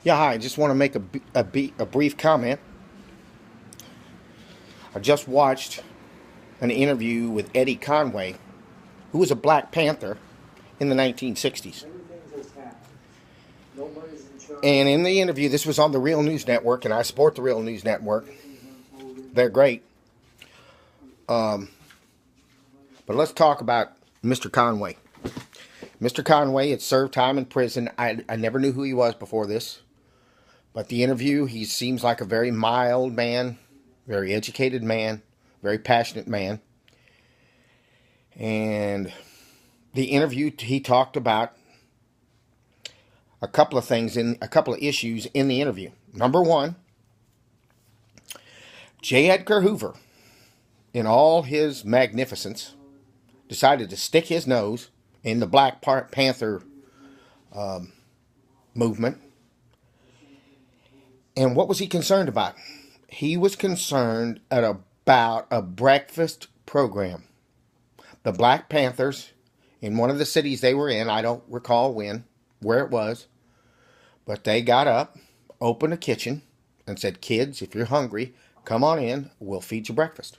Yeah, hi. I just want to make a brief comment. I just watched an interview with Eddie Conway, who was a Black Panther in the 1960s. And in the interview, this was on the Real News Network, and I support the Real News Network. They're great. But let's talk about Mr. Conway. Mr. Conway had served time in prison. I never knew who he was before this. But the interview, he seems like a very mild man, very educated man, very passionate man. And the interview, he talked about a couple of things, in a couple of issues in the interview. Number one, J. Edgar Hoover, in all his magnificence, decided to stick his nose in the Black Panther movement. And what was he concerned about? He was concerned about a breakfast program. The Black Panthers, in one of the cities they were in, I don't recall where it was, but they got up, opened a kitchen, and said, "Kids, if you're hungry, come on in, we'll feed you breakfast."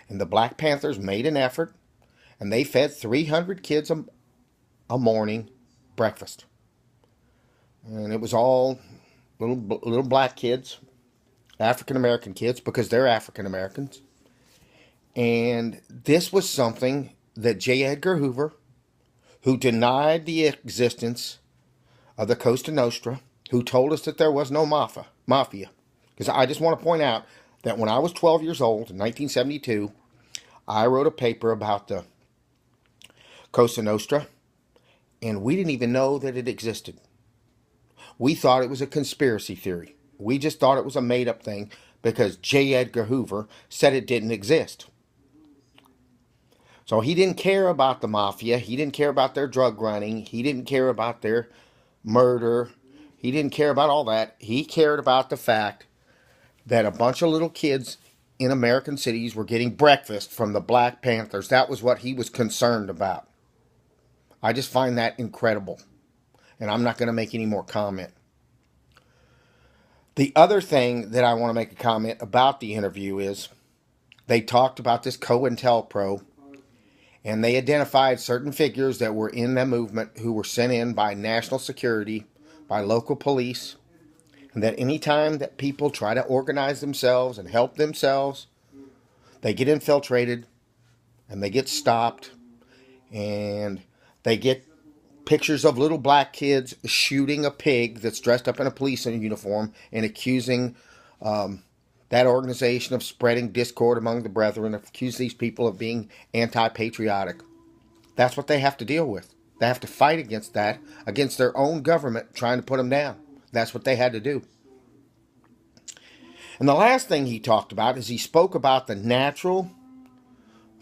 And the Black Panthers made an effort, and they fed 300 kids a morning breakfast. And it was all little black kids, African American kids, because they're African Americans. And this was something that J. Edgar Hoover, who denied the existence of the Cosa Nostra, who told us that there was no mafia. Because I just want to point out that when I was 12 years old in 1972, I wrote a paper about the Cosa Nostra, and we didn't even know that it existed. We thought it was a conspiracy theory. We just thought it was a made-up thing because J. Edgar Hoover said it didn't exist. So he didn't care about the mafia. He didn't care about their drug running. He didn't care about their murder. He didn't care about all that. He cared about the fact that a bunch of little kids in American cities were getting breakfast from the Black Panthers. That was what he was concerned about. I just find that incredible. And I'm not going to make any more comment. The other thing that I want to make a comment about the interview is they talked about this COINTELPRO, and they identified certain figures that were in the movement who were sent in by national security, by local police, and that anytime that people try to organize themselves and help themselves, they get infiltrated and they get stopped, and they get pictures of little black kids shooting a pig that's dressed up in a police uniform and accusing that organization of spreading discord among the brethren, accuse these people of being anti-patriotic. That's what they have to deal with. They have to fight against that, against their own government trying to put them down. That's what they had to do. And the last thing he talked about is he spoke about the natural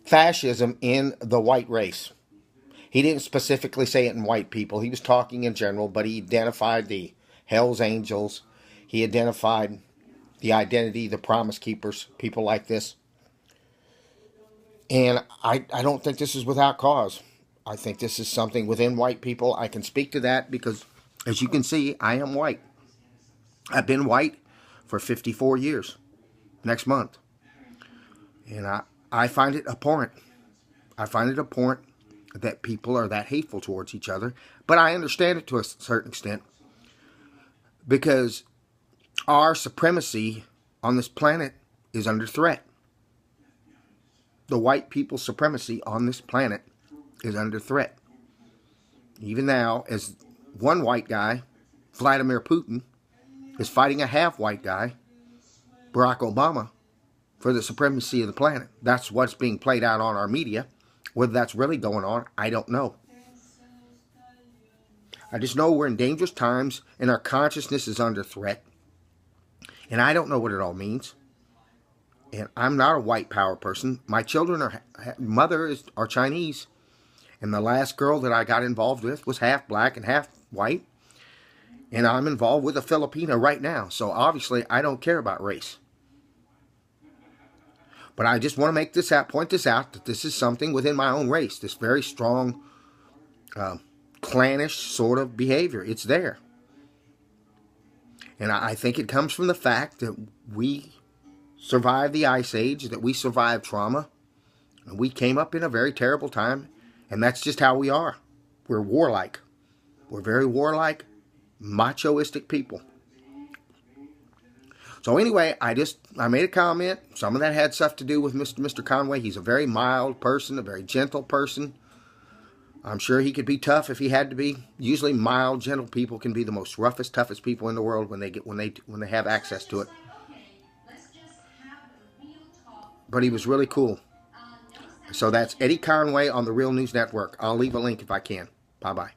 fascism in the white race. He didn't specifically say it in white people. He was talking in general, but he identified the Hells Angels. He identified the identity, the Promise Keepers, people like this. And I don't think this is without cause. I think this is something within white people. I can speak to that because, as you can see, I am white. I've been white for 54 years next month. And I find it abhorrent. I find it abhorrent that people are that hateful towards each other. But I understand it to a certain extent because our supremacy on this planet is under threat. The white people's supremacy on this planet is under threat. Even now, as one white guy, Vladimir Putin, is fighting a half-white guy, Barack Obama, for the supremacy of the planet. That's what's being played out on our media. Whether that's really going on, I don't know. I just know we're in dangerous times and our consciousness is under threat. And I don't know what it all means. And I'm not a white power person. My children are Chinese. And the last girl that I got involved with was half black and half white. And I'm involved with a Filipino right now. So obviously I don't care about race. But I just want to point this out, that this is something within my own race. This very strong, clannish sort of behavior. It's there. And I think it comes from the fact that we survived the Ice Age, that we survived trauma, and we came up in a very terrible time, and that's just how we are. We're warlike. We're very warlike, machoistic people. So anyway, I made a comment. Some of that had stuff to do with Mr. Conway. He's a very mild person, a very gentle person. I'm sure he could be tough if he had to be. Usually mild, gentle people can be the most roughest, toughest people in the world when they have access to it. But he was really cool. So that's Eddie Conway on the Real News Network. I'll leave a link if I can. Bye-bye.